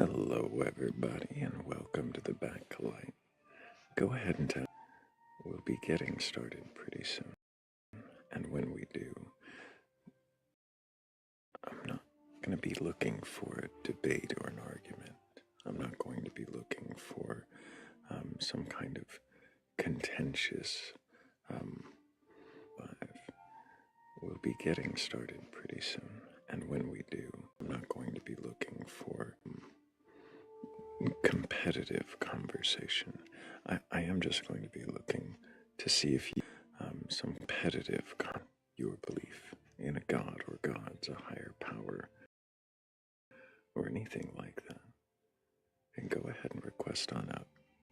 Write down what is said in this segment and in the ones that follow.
Hello, everybody, and welcome to the Batcolyte. Go ahead and tell. We'll be getting started pretty soon. And when we do, I'm not going to be looking for a debate or an argument. I'm not going to be looking for some kind of contentious live. We'll be getting started pretty soon. And when we do, I'm not going to be looking for competitive conversation. I am just going to be looking to see if you some competitive your belief in a god or gods, a higher power, or anything like that. And go ahead and request on up.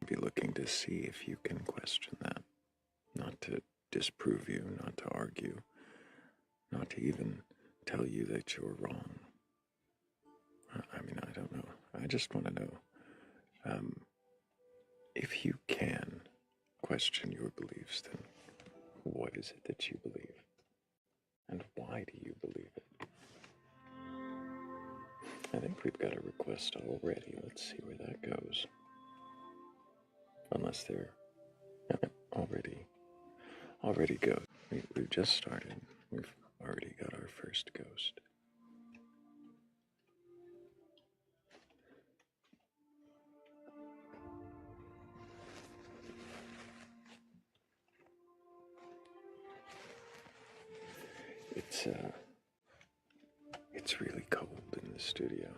Be looking to see if you can question that. Not to disprove you, not to argue, not to even tell you that you're wrong. I mean, I don't know. I just want to know if you can question your beliefs, then what is it that you believe? And why do you believe it? I think we've got a request already. Let's see where that goes. Unless they're already go. We've just started. We've already got our first ghost. It's really cold in the studio.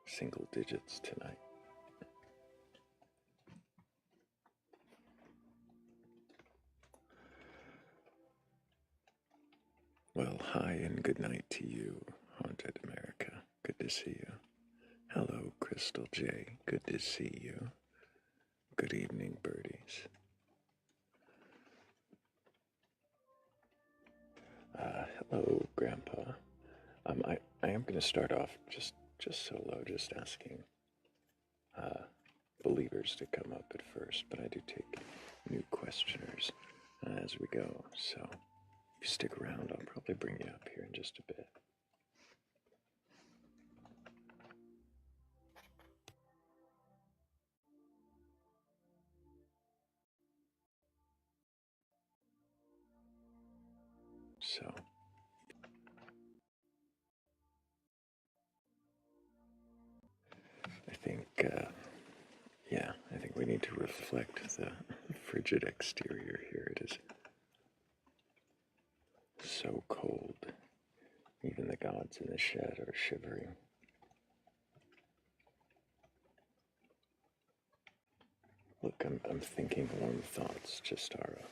Single digits tonight. Well, hi and good night to you, Haunted America. Good to see you. Hello, Crystal J. Good to see you. Good evening, birdies. Hello, Grandpa. I am going to start off just solo, just asking believers to come up at first, but I do take new questioners as we go. So if you stick around, I'll probably bring you up here in just a bit. So I think we need to reflect the frigid exterior here. It is so cold. Even the gods in the shed are shivering. Look, I'm thinking warm thoughts, Chistara.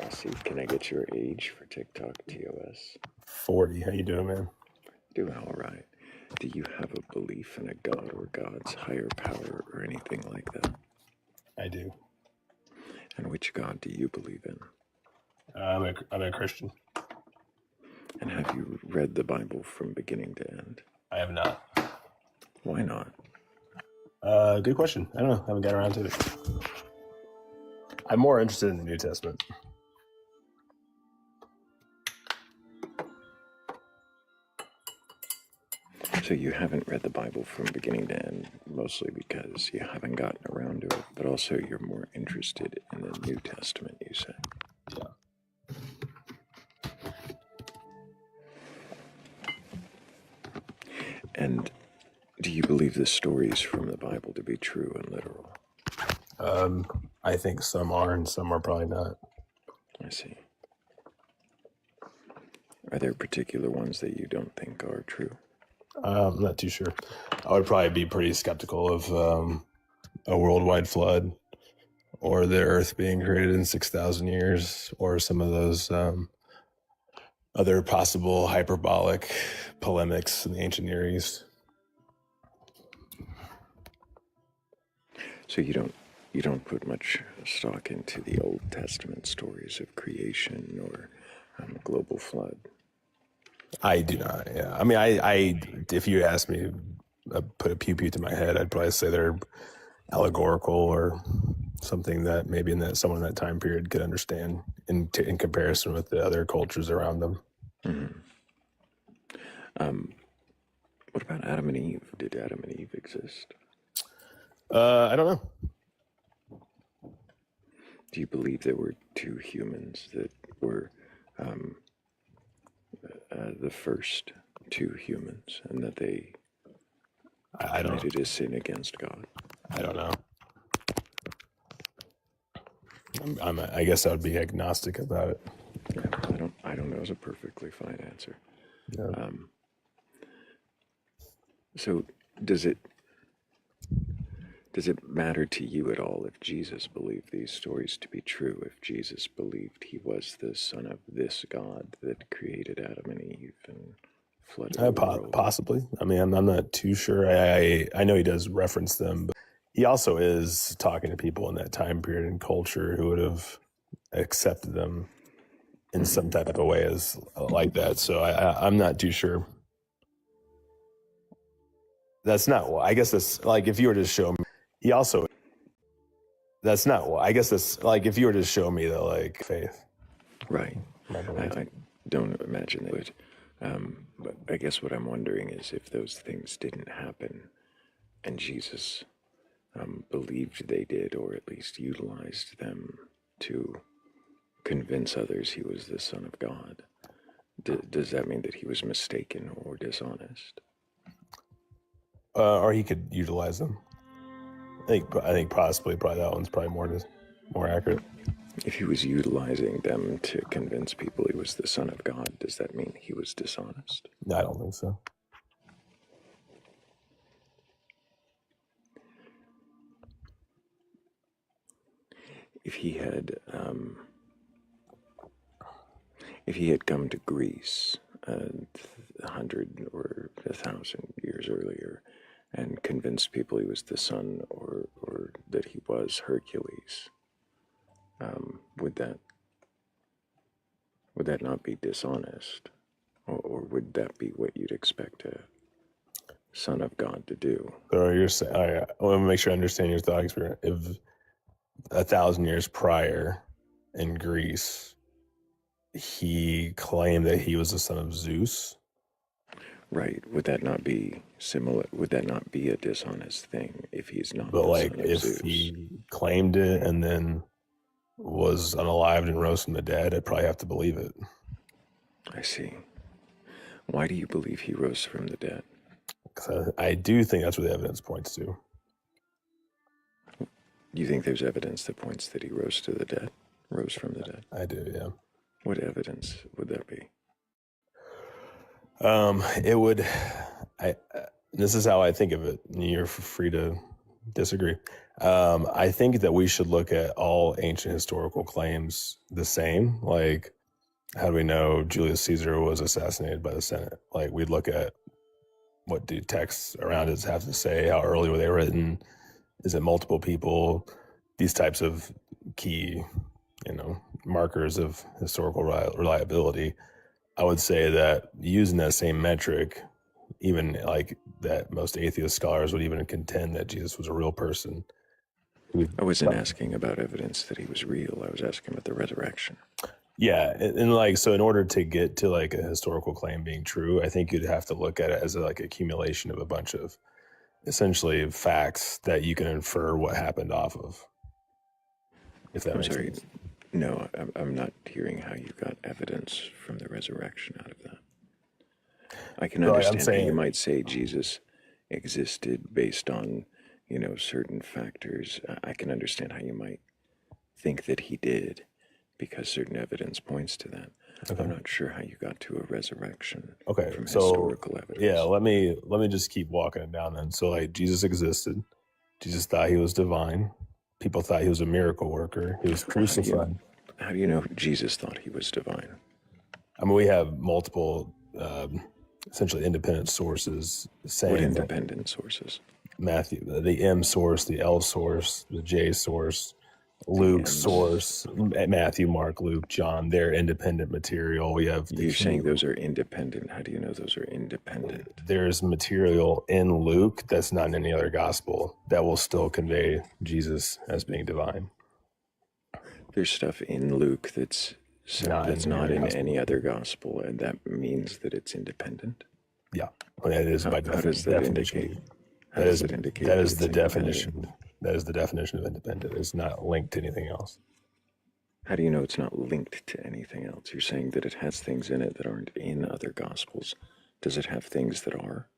Saucy, can I get your age for TikTok TOS? 40. How you doing, man? Doing all right. Do you have a belief in a god or god's higher power or anything like that? I do. And which god do you believe in? I'm a Christian. And have you read the Bible from beginning to end? I have not. Why not? Good question. I don't know. I haven't got around to it. I'm more interested in the New Testament. So you haven't read the Bible from beginning to end, mostly because you haven't gotten around to it, but also you're more interested in the New Testament, you say? Yeah. And do you believe the stories from the Bible to be true and literal? I think some are and some are probably not. I see. Are there particular ones that you don't think are true? I'm not too sure. I would probably be pretty skeptical of a worldwide flood or the earth being created in 6,000 years or some of those other possible hyperbolic polemics in the ancient Near East. So you don't put much stock into the Old Testament stories of creation or global flood? I do not. Yeah, I mean, I if you asked me, put a pew to my head, I'd probably say they're allegorical or something that maybe someone in that time period could understand in comparison with the other cultures around them. Mm-hmm. What about Adam and Eve? Did Adam and Eve exist? I don't know. Do you believe there were two humans that were the first two humans, and that they I don't. committed a sin against God? I don't know. I guess I would be agnostic about it. Yeah, I don't know is a perfectly fine answer. Yeah. So does it matter to you at all if Jesus believed these stories to be true? If Jesus believed he was the son of this God that created Adam and Eve and flooded the world? Possibly. I mean, I'm not too sure. I know he does reference them, but he also is talking to people in that time period and culture who would have accepted them in some type of a way as like that. So I'm not too sure. That's not. I guess that's like if you were to show me. He also. That's not. I guess that's like if you were to show me the like faith. Right. I don't imagine they would. But I guess what I'm wondering is if those things didn't happen and Jesus believed they did, or at least utilized them to convince others he was the Son of God, does that mean that he was mistaken or dishonest? Or he could utilize them. I think possibly probably that one's probably more accurate. If he was utilizing them to convince people he was the Son of God, does that mean he was dishonest? No, I don't think so. If he had come to Greece 100 or 1,000 years earlier and convinced people he was the son, or that he was Hercules, would that not be dishonest, or would that be what you'd expect a son of God to do? So you're saying, I want to make sure I understand your thought experiment. If 1,000 years prior in Greece, he claimed that he was the son of Zeus. Right. Would that not be similar? Would that not be a dishonest thing if he's not? But the like son of if Zeus? he claimed it and then was unalived and rose from the dead, I'd probably have to believe it. I see. Why do you believe he rose from the dead? Because I do think that's what the evidence points to. You think there's evidence that points that he rose from the dead? I do, yeah. What evidence would that be? It would. This is how I think of it. You're free to disagree. I think that we should look at all ancient historical claims the same. Like, how do we know Julius Caesar was assassinated by the Senate? Like, we'd look at what do texts around it have to say, how early were they written, is it multiple people, these types of key, markers of historical reliability. I would say that using that same metric, even like that most atheist scholars would even contend that Jesus was a real person. I wasn't asking about evidence that he was real. I was asking about the resurrection. Yeah, and like, so in order to get to like a historical claim being true, I think you'd have to look at it as like accumulation of a bunch of essentially facts that you can infer what happened off of. If that makes sense. No, I'm not hearing how you got evidence from the resurrection out of that. I can understand how you might say Jesus existed based on, certain factors. I can understand how you might think that he did because certain evidence points to that. Okay. I'm not sure how you got to a resurrection from historical evidence. Yeah, let me just keep walking it down then. So like Jesus existed. Jesus thought he was divine. People thought he was a miracle worker. He was crucified. How do you know Jesus thought he was divine? I mean, we have multiple, essentially independent sources saying. What independent sources? Matthew, the M source, the L source, the J source, Luke's source, Matthew, Mark, Luke, John, they're independent material. We have. You're saying those are independent. How do you know those are independent? There's material in Luke that's not in any other gospel that will still convey Jesus as being divine. There's stuff in Luke that's not in any other gospel, and that means that it's independent. Yeah, that is by How does that definition. indicate? How does it indicate That that is it's the independent? definition. That is the definition of independent. It's not linked to anything else. How do you know it's not linked to anything else? You're saying that it has things in it that aren't in other gospels. Does it have things that are?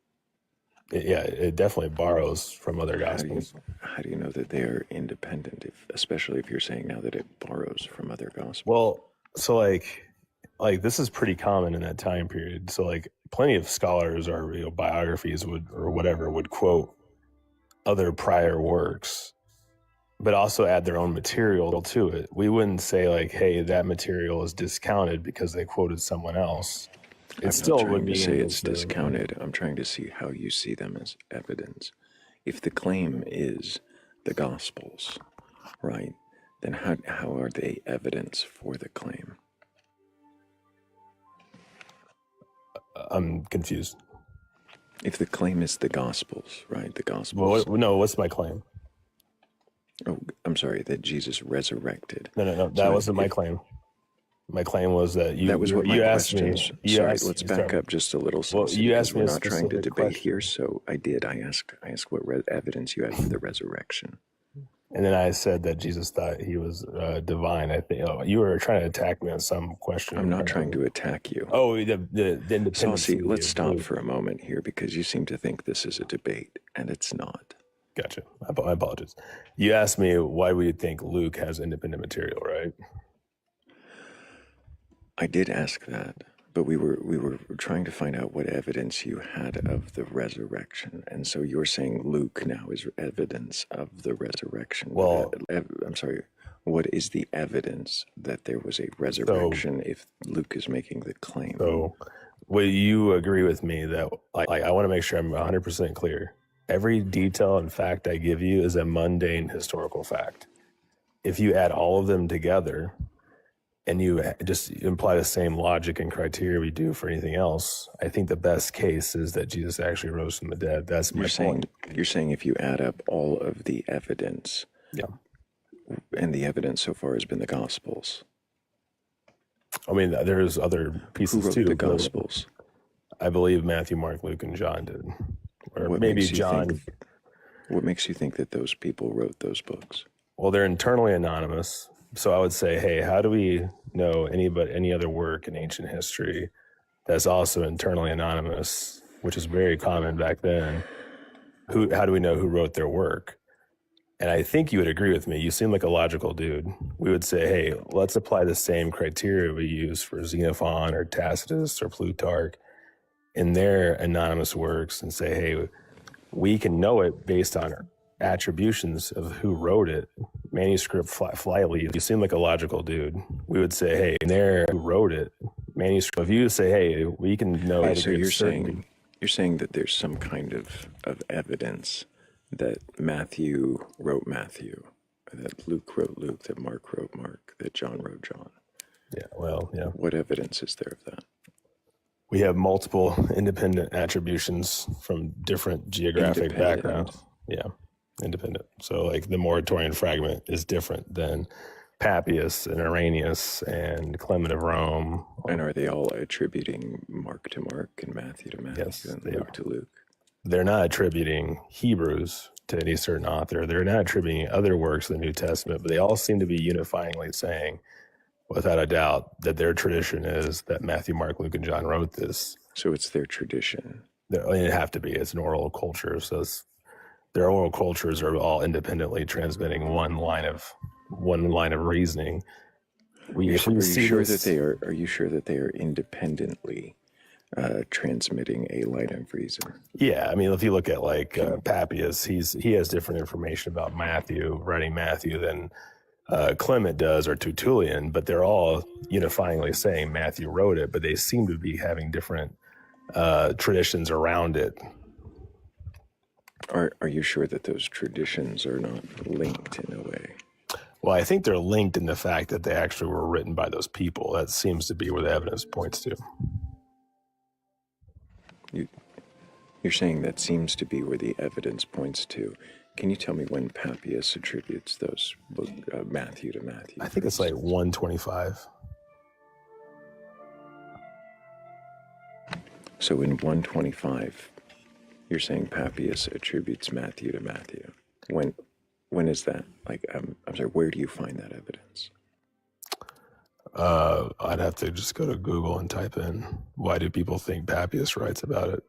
It definitely borrows from other How do you gospels. how do you know that they are independent? If especially if you're saying now that it borrows from other gospels. Well, so like this is pretty common in that time period. So like plenty of scholars or biographies would quote other prior works, but also add their own material to it. We wouldn't say like, hey, that material is discounted because they quoted someone else. It I'm still not trying would to be say in it's the discounted. I'm trying to see how you see them as evidence. If the claim is the gospels, right? Then how are they evidence for the claim? I'm confused. If the claim is the gospels, right? The gospels. Well, no, what's my claim? Oh, I'm sorry, that Jesus resurrected. No. That So wasn't my claim. My claim was that that was what my you asked me. questions. Sorry, let's back up just a little, Well, Saucy, you because asked me we're a not trying to specific debate here. question. So I did. I asked what evidence you had for the resurrection. And then I said that Jesus thought he was divine. I think you were trying to attack me on some question. I'm not trying to attack you. Oh, the independence. Saucy, let's stop for a moment here because you seem to think this is a debate, and it's not. Gotcha. I apologize. You asked me why we think Luke has independent material, right? I did ask that, but we were trying to find out what evidence you had of the resurrection, and so you're saying Luke now is evidence of the resurrection. Well, I'm sorry. What is the evidence that there was a resurrection if Luke is making the claim? So, will you agree with me that I want to make sure I'm 100% clear? Every detail and fact I give you is a mundane historical fact. If you add all of them together and you just imply the same logic and criteria we do for anything else, I think the best case is that Jesus actually rose from the dead. That's my point. You're saying if you add up all of the evidence, yeah, and the evidence so far has been the Gospels. I mean, there's other pieces Who wrote too. the Gospels? I believe Matthew, Mark, Luke, and John did, or What maybe makes you John. What makes you think that those people wrote those books? Well, they're internally anonymous. So I would say, hey, how do we know any other work in ancient history that's also internally anonymous, which is very common back then? How do we know who wrote their work? And I think you would agree with me. You seem like a logical dude. We would say, hey, let's apply the same criteria we use for Xenophon or Tacitus or Plutarch in their anonymous works and say, hey, we can know it based on attributions of who wrote it. Manuscript flyleaf. You seem like a logical dude. We would say, hey, there who wrote it. Manuscript. If you say, hey, we can know. Right, so you're saying that there's some kind of evidence that Matthew wrote Matthew, that Luke wrote Luke, that Mark wrote Mark, that John wrote John. Yeah. Well, yeah. What evidence is there of that? We have multiple independent attributions from different geographic backgrounds. Yeah, independent. So like the Moratorian fragment is different than Papias and Irenaeus and Clement of Rome. And are they all attributing Mark to Mark and Matthew to Matthew and Luke to Luke? They're not attributing Hebrews to any certain author. They're not attributing other works of the New Testament, but they all seem to be unifyingly saying, without a doubt, that their tradition is that Matthew, Mark, Luke, and John wrote this. So it's their tradition. It'd have to be. It's an oral culture. So their oral cultures are all independently transmitting one line of reasoning. Are you sure that they are independently transmitting a line of reason? Yeah, I mean, if you look at like Papias, he has different information about writing Matthew than Clement does, or Tertullian, but they're all unifyingly saying Matthew wrote it, but they seem to be having different traditions around it. Are you sure that those traditions are not linked in a way? Well, I think they're linked in the fact that they actually were written by those people. That seems to be where the evidence points to. You're saying that seems to be where the evidence points to. Can you tell me when Papias attributes those Matthew to Matthew? I think it's like 125. So in 125, you're saying Papias attributes Matthew to Matthew. When is that? Like, I'm sorry, where do you find that evidence? I'd have to just go to Google and type in, why do people think Papias writes about it?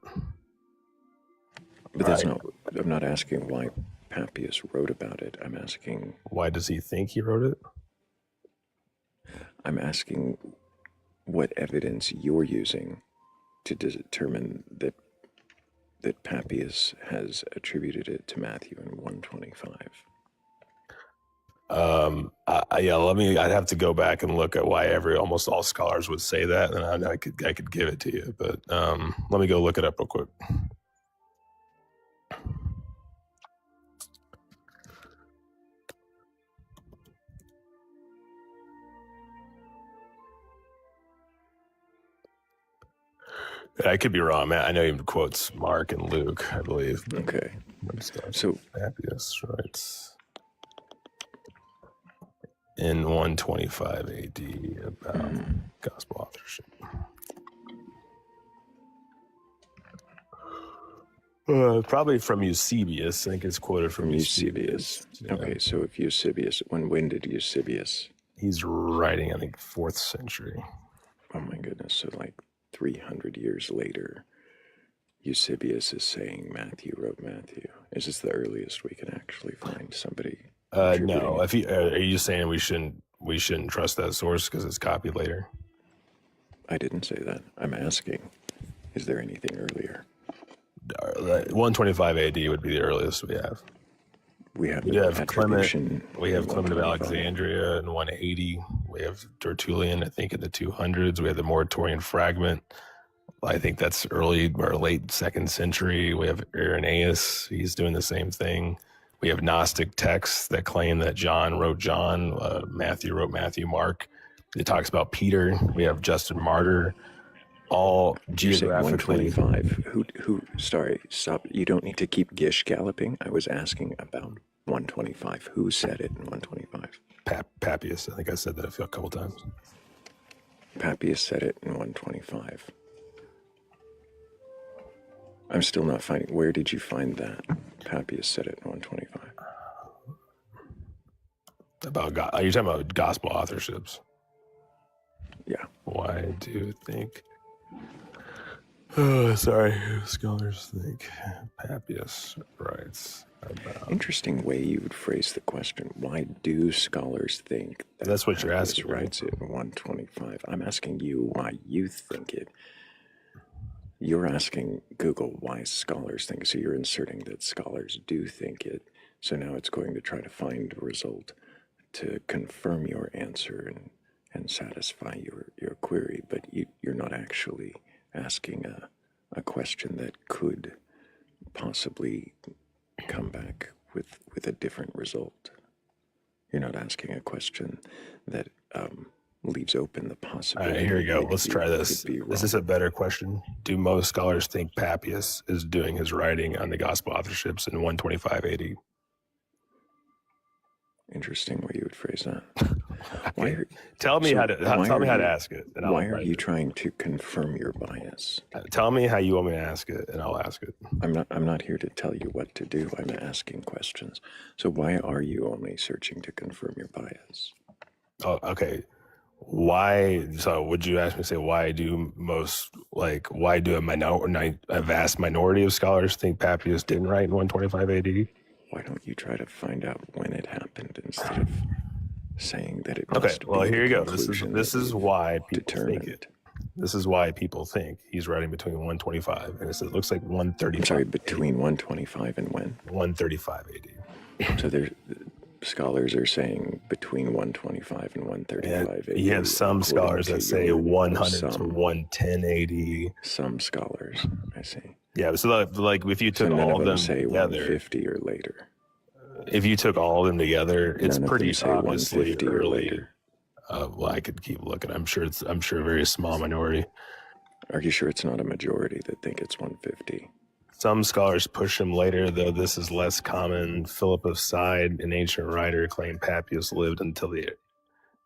But that's not, I'm not asking why Papias wrote about it. I'm asking, why does he think he wrote it? I'm asking what evidence you're using to determine that Papias has attributed it to Matthew in 125. I'd have to go back and look at why almost all scholars would say that, and I could give it to you, but let me go look it up real quick. I could be wrong, man. I know he quotes Mark and Luke, I believe. Okay. So Papias writes in 125 AD about gospel authorship. Probably from Eusebius. I think it's quoted from Eusebius. Yeah. Okay, so if Eusebius, when did Eusebius? He's writing, I think, 4th century. Oh my goodness! So like 300 years later, Eusebius is saying Matthew wrote Matthew. Is this the earliest we can actually find somebody? No. If are you saying we shouldn't trust that source because it's copied later? I didn't say that. I'm asking, is there anything earlier? 125 AD would be the earliest we have. We have Clement. We have Clement of Alexandria in 180. We have Tertullian, I think, in the 200s. We have the Moratorian fragment. I think that's early or late 2nd century. We have Irenaeus. He's doing the same thing. We have Gnostic texts that claim that John wrote John. Matthew wrote Matthew. Mark. It talks about Peter. We have Justin Martyr. All geographically. 125. Who? Sorry, stop. You don't need to keep gish galloping. I was asking about 125. Who said it in 125? Papias. I think I said that a couple times. Papias said it in 125. I'm still not finding. Where did you find that? Papias said it in 125. Are you talking about gospel authorships? Yeah. Why do you think? Scholars think Papias writes about. Interesting way you would phrase the question. Why do scholars think that that's what you're asking? Writes it in 125. I'm asking you why you think it. You're asking Google why scholars think. So you're inserting that scholars do think it. So now it's going to try to find a result to confirm your answer and satisfy your query. But you're not actually asking a question that could possibly come back with a different result. You're not asking a question that leaves open the possibility. All right, here we go. Let's try this. Is this a better question? Do most scholars think Papias is doing his writing on the gospel authorships in 125 AD? Interesting way you would phrase that. Tell me how to ask it. And why are you trying to confirm your bias? Tell me how you want me to ask it, and I'll ask it. I'm not here to tell you what to do. I'm asking questions. So why are you only searching to confirm your bias? Oh, okay. Why? So would you ask me to say why do a vast minority of scholars think Papias didn't write in 125 AD? Why don't you try to find out when it happened instead of saying that it must okay, well, be here you go. This is why people think it. This is why people think he's writing between 125 and it looks like 135. I'm sorry, between 125 and when? 135 AD. So scholars are saying between 125 and 135 AD. You have some scholars that say 100 to 110 AD. Some scholars, I see. Yeah, so like if you took all of them say together, 150 or later. If you took all of them together, it's pretty obviously early. Well, I could keep looking. I'm sure a very small minority. Are you sure it's not a majority that think it's 150? Some scholars push him later, though this is less common. Philip of Side, an ancient writer, claimed Papias lived until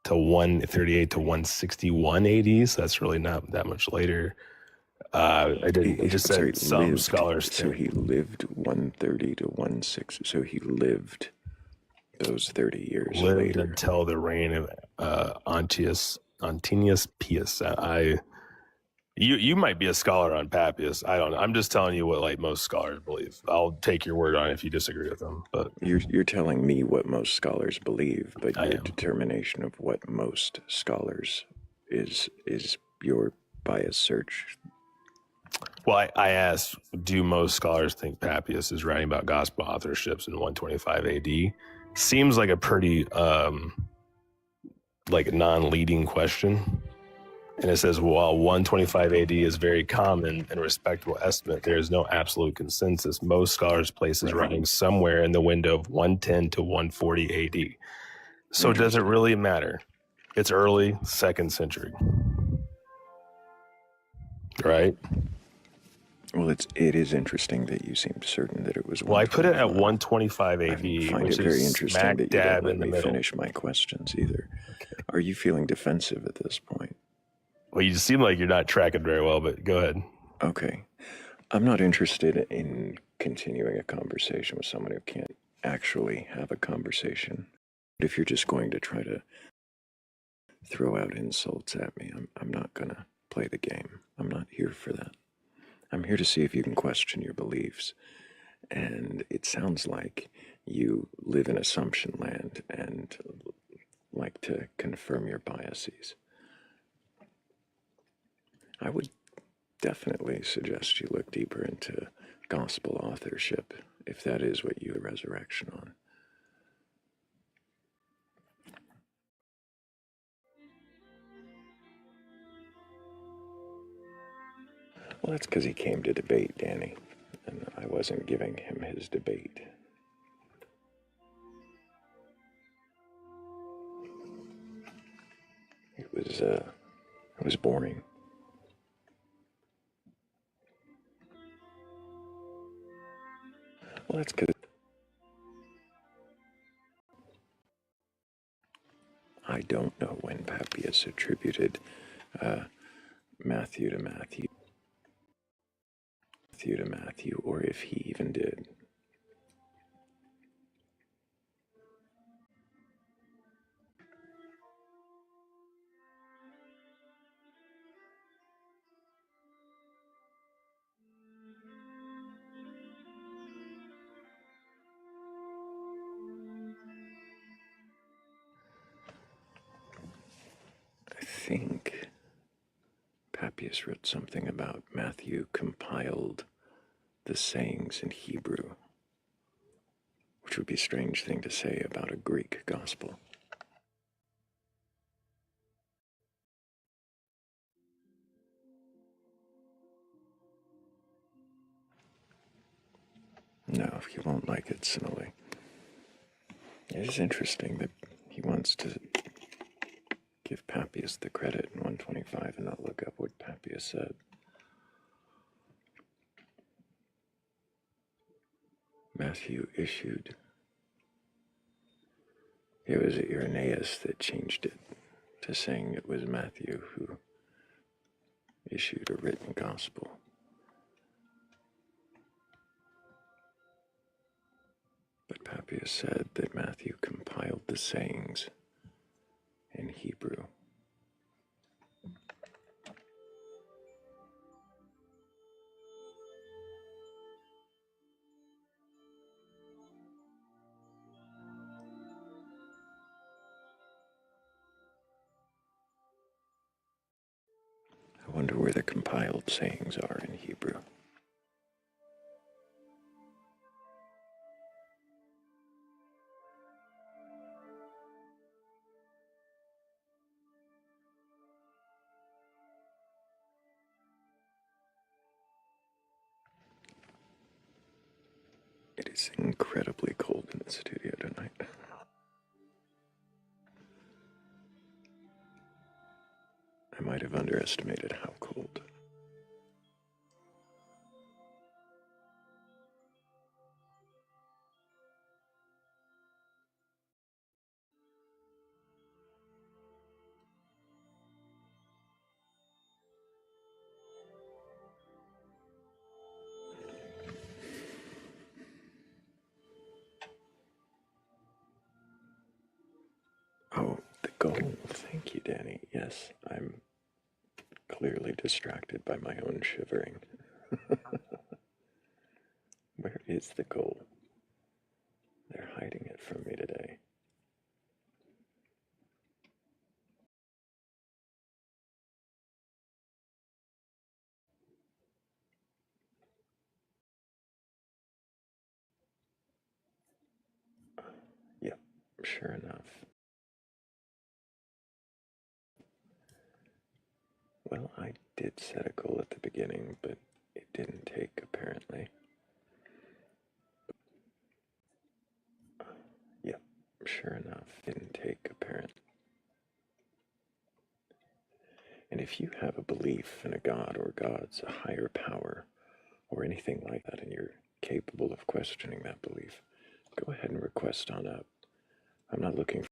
138 to 161 AD, so that's really not that much later. I didn't. It just I'm sorry, said some lived. scholars So think he lived 130 to 16. So he lived those 30 years lived later. until the reign of Antinius Pius. You might be a scholar on Papias. I don't know. I'm just telling you what like most scholars believe. I'll take your word on it if you disagree with them. But You're telling me what most scholars believe, but I your am. determination of what most scholars is your bias search. Well, I asked, do most scholars think Papias is writing about gospel authorships in 125 AD? Seems like a pretty like non-leading question. And it says, while 125 AD is very common and respectable estimate, there is no absolute consensus. Most scholars place his writing somewhere in the window of 110 to 140 AD. So does it really matter? It's early 2nd century, right? Well, it is interesting that you seemed certain that it was. Well, I put it at 125. 125 AD, I find which it very is interesting smack that you don't dab let in the me middle. finish my questions either. Okay. Are you feeling defensive at this point? Well, you seem like you're not tracking very well, but go ahead. Okay. I'm not interested in continuing a conversation with someone who can't actually have a conversation. But if you're just going to try to throw out insults at me, I'm not going to play the game. I'm not here for that. I'm here to see if you can question your beliefs. And it sounds like you live in assumption land and like to confirm your biases. I would definitely suggest you look deeper into gospel authorship if that is what you resurrection on. Well, that's because he came to debate, Danny, and I wasn't giving him his debate. It was boring. Well, that's because I don't know when Papias attributed Matthew to Matthew, or if he even did. I think Papias wrote something about Matthew compiled the sayings in Hebrew, which would be a strange thing to say about a Greek gospel. No, you won't like it, Sinoli. It is interesting that he wants to give Papias the credit in 125 and not look up what Papias said. Matthew issued. It was Irenaeus that changed it to saying it was Matthew who issued a written gospel. But Papias said that Matthew compiled the sayings in Hebrew. I wonder where the compiled sayings are in Hebrew. It is incredibly cold in the studio tonight. I might have underestimated how cold. goal. Thank you, Danny. Yes, I'm clearly distracted by my own shivering. Where is the goal? They're hiding it from me today. Yep, sure enough. Well, I did set a goal at the beginning, but it didn't take, apparently. Yep, sure enough, didn't take, apparently. And if you have a belief in a god or gods, a higher power, or anything like that, and you're capable of questioning that belief, go ahead and request on up. I'm not looking for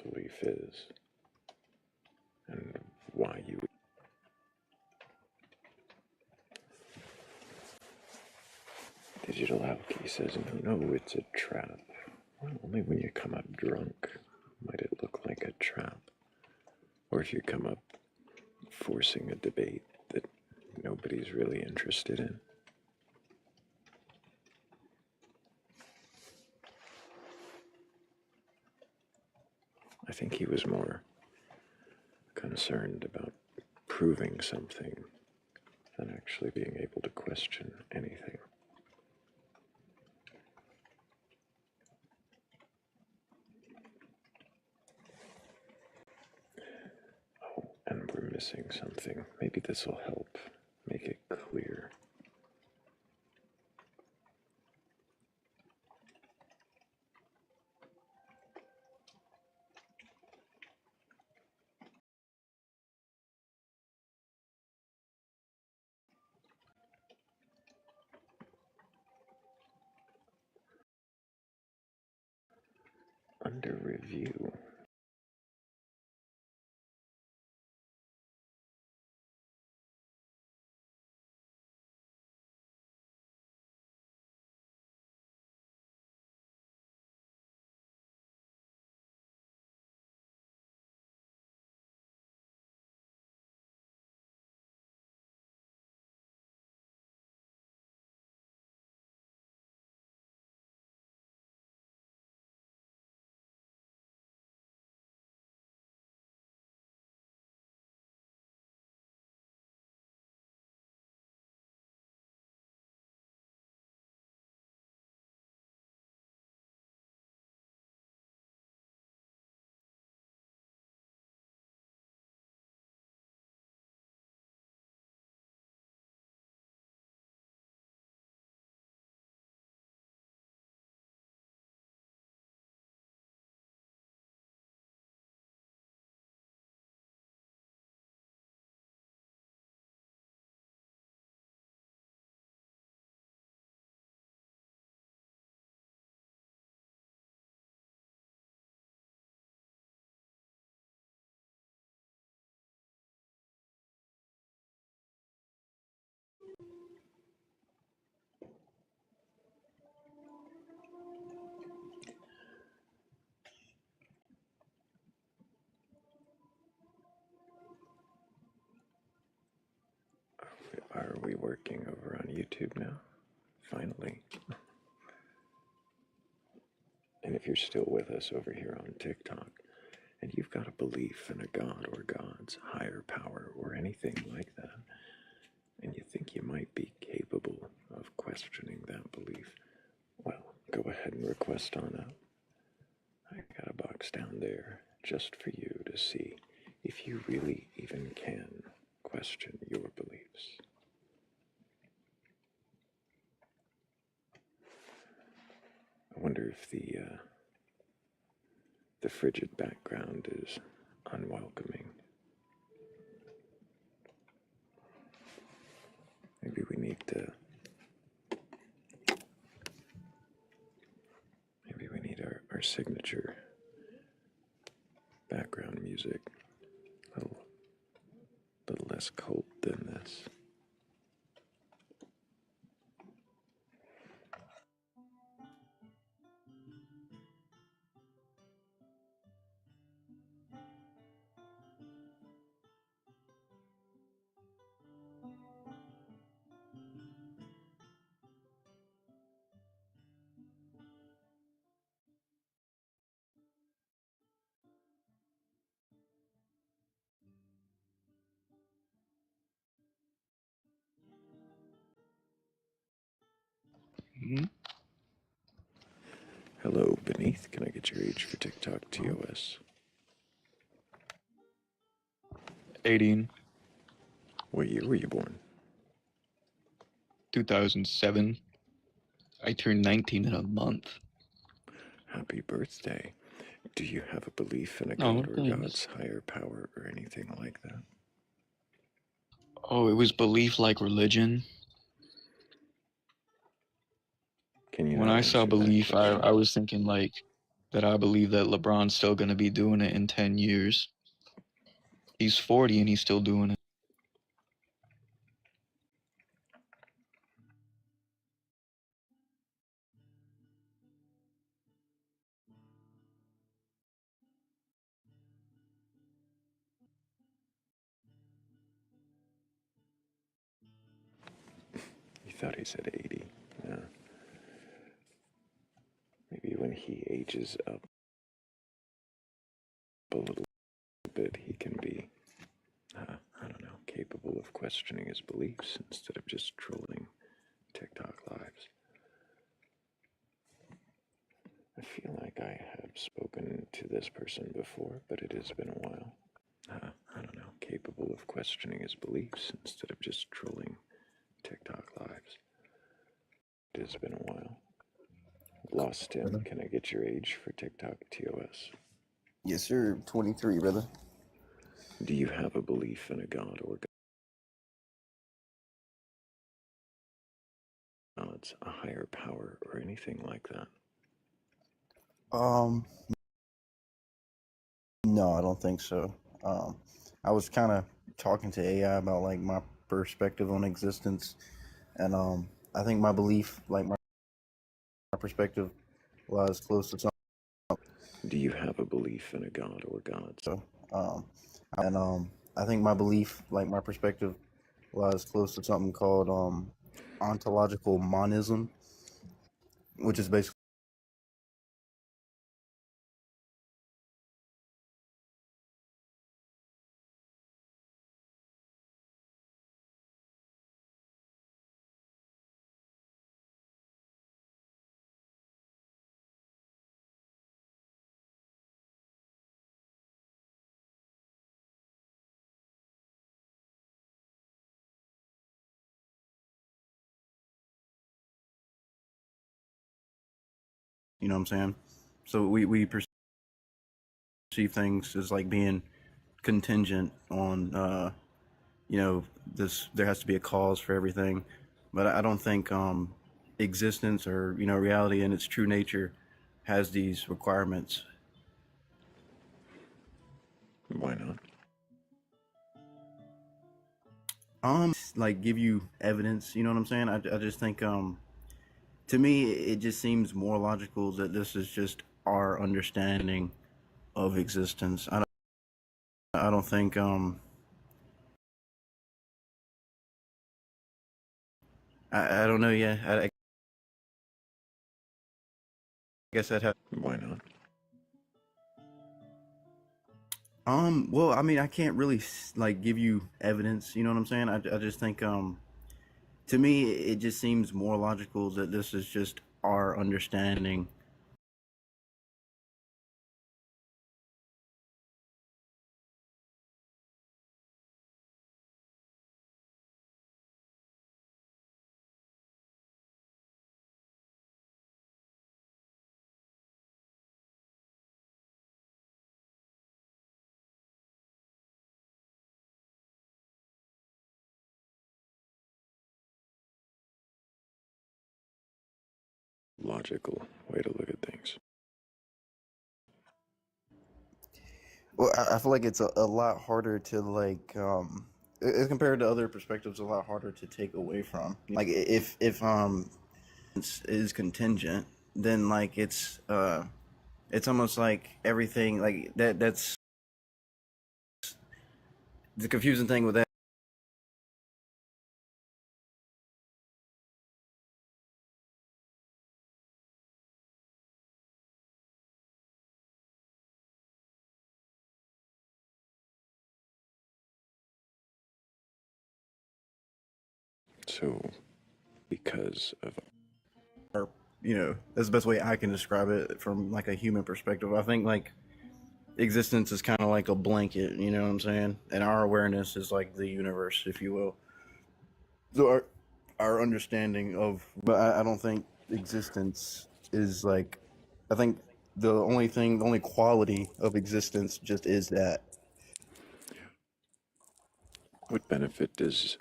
belief is and why you. Digital Alky says, no, it's a trap. Well, only when you come up drunk might it look like a trap. Or if you come up forcing a debate that nobody's really interested in. I think he was more concerned about proving something than actually being able to question anything. Oh, and we're missing something. Maybe this will help make it clear. Under review. Are we working over on YouTube now? Finally. And if you're still with us over here on TikTok, and you've got a belief in a god or gods, higher power, or anything like that, and you think you might be capable of questioning that belief, well, go ahead and request on up. I got a box down there just for you to see if you really even can question your beliefs. I wonder if the frigid background is unwelcoming. Maybe we need our signature background music. A little less cult than this. Hello, Beneath. Can I get your age for TikTok TOS? 18. What year were you born? 2007. I turned 19 in a month. Happy birthday. Do you have a belief in a Oh, god or thanks. God's higher power or anything like that? Oh, it was belief like religion. Can you When not I saw answer that belief, question? I was thinking like that I believe that LeBron's still going to be doing it in 10 years. He's 40 and he's still doing it. You thought he said 80. Yeah. Maybe when he ages up a little bit, he can be, I don't know, capable of questioning his beliefs instead of just trolling TikTok lives. I feel like I have spoken to this person before, but it has been a while. I don't know, capable of questioning his beliefs instead of just trolling TikTok lives. It has been a while. Lost him. Can I get your age for TikTok TOS? Yes, sir. 23, brother. Do you have a belief in a god or gods, a higher power, or anything like that? No, I don't think so. I was kind of talking to AI about like my perspective on existence, and I think my belief, like my perspective, lies close to something. Do you have a belief in a god or gods? So, and I think my belief, like my perspective, lies close to something called ontological monism, which is basically you know what I'm saying. So we perceive things as like being contingent on you know, this there has to be a cause for everything, but I don't think existence or reality in its true nature has these requirements. Why not? Like give you evidence, you know what I'm saying. I just think to me it just seems more logical that this is just our understanding of existence. I don't think I don't know. Yeah, I guess I'd have. Why not? Well, I mean, I can't really like give you evidence. You know what I'm saying? I just think to me it just seems more logical that this is just our understanding. Logical way to look at things. Well, I feel like it's a lot harder to like compared to other perspectives, a lot harder to take away from. Like if is contingent, then like it's almost like everything like that's the confusing thing with that. So, because of that's the best way I can describe it from like a human perspective. I think like existence is kind of like a blanket, you know what I'm saying? And our awareness is like the universe, if you will. So our understanding of, but I don't think existence is like, I think the only quality of existence just is that. What benefit does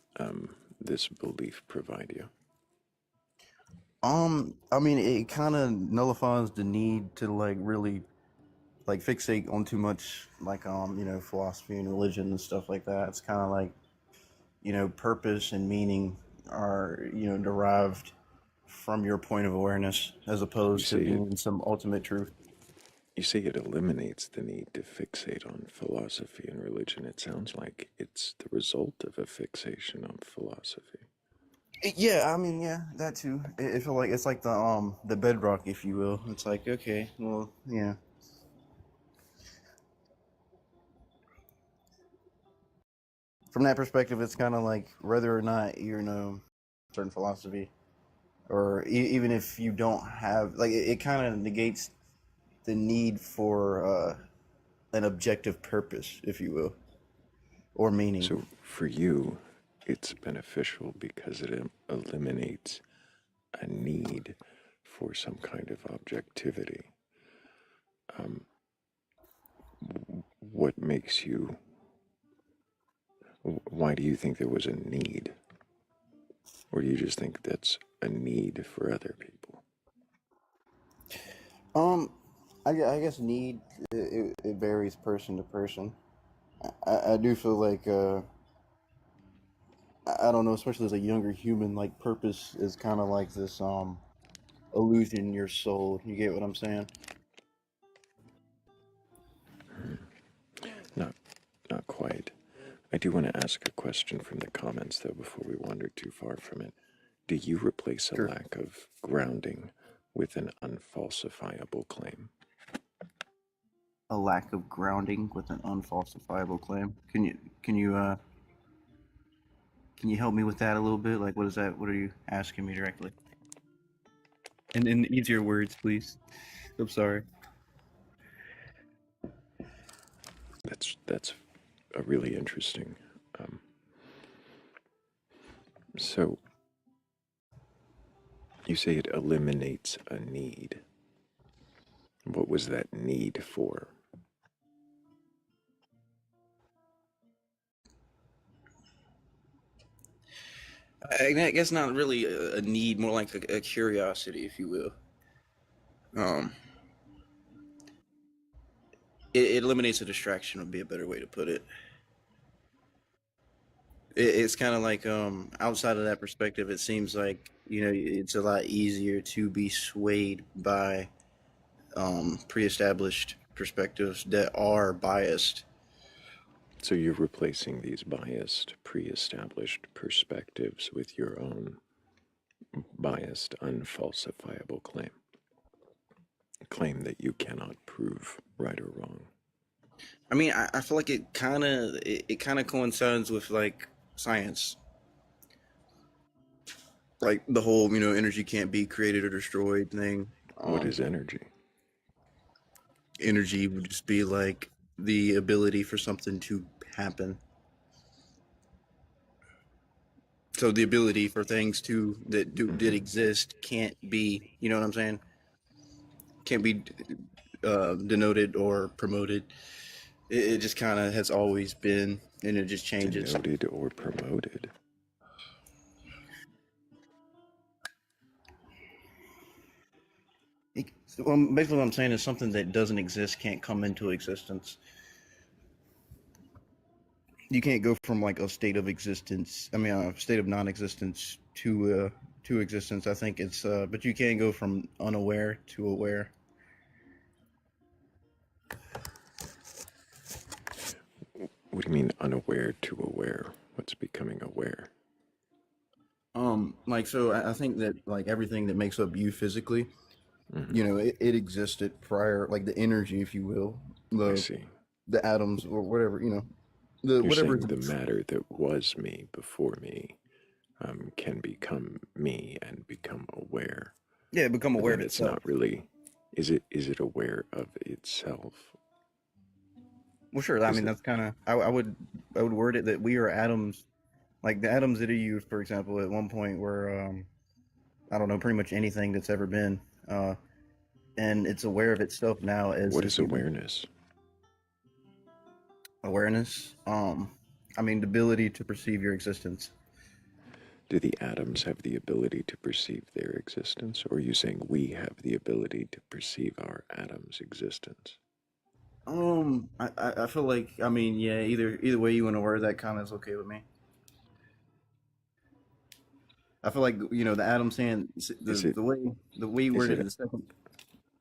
this belief provide you? I mean, it kind of nullifies the need to like really like fixate on too much like philosophy and religion and stuff like that. It's kind of like purpose and meaning are derived from your point of awareness as You opposed to say it. being some ultimate truth. You say it eliminates the need to fixate on philosophy and religion. It sounds like it's the result of a fixation on philosophy. Yeah, I mean, yeah, that too. It feel like it's like the bedrock, if you will. It's like, okay, well, yeah. From that perspective, it's kind of like whether or not certain philosophy, or even if you don't have like it kind of negates the need for an objective purpose, if you will, or meaning. So for you, it's beneficial because it eliminates a need for some kind of objectivity. Um, what makes you? Why do you think there was a need? Or do you just think that's a need for other people? Um, I guess need it varies person to person. I do feel like I don't know, especially as a younger human, like purpose is kind of like this illusion in your soul. You get what I'm saying? Not, not quite. I do want to ask a question from the comments, though, before we wander too far from it. Do you replace a Sure. lack of grounding with an unfalsifiable claim? A lack of grounding with an unfalsifiable claim. Can you help me with that a little bit? Like, what is that? What are you asking me directly? And in easier words, please. I'm sorry. That's a really interesting. Um, so you say it eliminates a need. What was that need for? I guess not really a need, more like a curiosity, if you will. Um, it eliminates a distraction, would be a better way to put it. It's kind of like outside of that perspective, it seems like it's a lot easier to be swayed by pre-established perspectives that are biased. So you're replacing these biased, pre-established perspectives with your own biased, unfalsifiable claim. A claim that you cannot prove right or wrong. I mean, I feel like it kind of coincides with like science, like the whole energy can't be created or destroyed thing. What is energy? Energy would just be like the ability for something to happen. So the ability for things to that exist can't be, you know what I'm saying? Can't be denoted or promoted. It just kind of has always been, and it just changes. Denoted or promoted? Well, basically, what I'm saying is something that doesn't exist can't come into existence. You can't go from like a state of existence. I mean, a state of non-existence to existence. I think it's, but you can go from unaware to aware. What do you mean unaware to aware? What's becoming aware? Like so, I think that like everything that makes up you physically, Mm-hmm. it existed prior, like the energy, if you will, I the see. the atoms or whatever, the You're whatever. saying the matter that was me before me can become me and become aware. Yeah, become but aware then of it's itself. not really. Is it aware of itself? Well, sure. I Is mean, it that's kind of I would word it that we are atoms, like the atoms that are used, for example, at one point were I don't know, pretty much anything that's ever been, uh, and it's aware of itself now as what this is human awareness? awareness. I mean, the ability to perceive your existence. Do the atoms have the ability to perceive their existence, or are you saying we have the ability to perceive our atoms' existence? I feel like, I mean, yeah, either way you want to word that kind of is okay with me. I feel like the atom saying Is the it the way you is worded it it the second.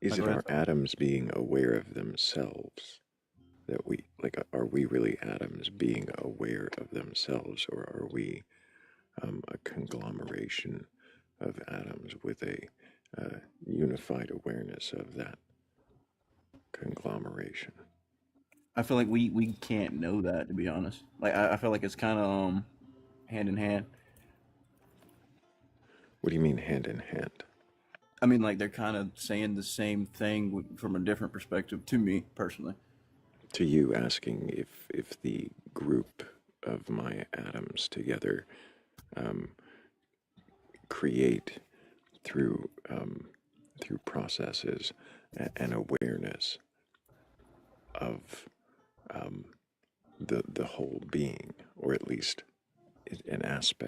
is Like, go it ahead. our atoms being aware of themselves? That we like, are we really atoms being aware of themselves, or are we a conglomeration of atoms with a unified awareness of that conglomeration? I feel like we can't know that, to be honest. Like I feel like it's kind of hand in hand. What do you mean hand in hand? I mean, like they're kind of saying the same thing from a different perspective to me personally. To you, asking if the group of my atoms together um, create through through processes an awareness of um, the whole being, or at least an aspect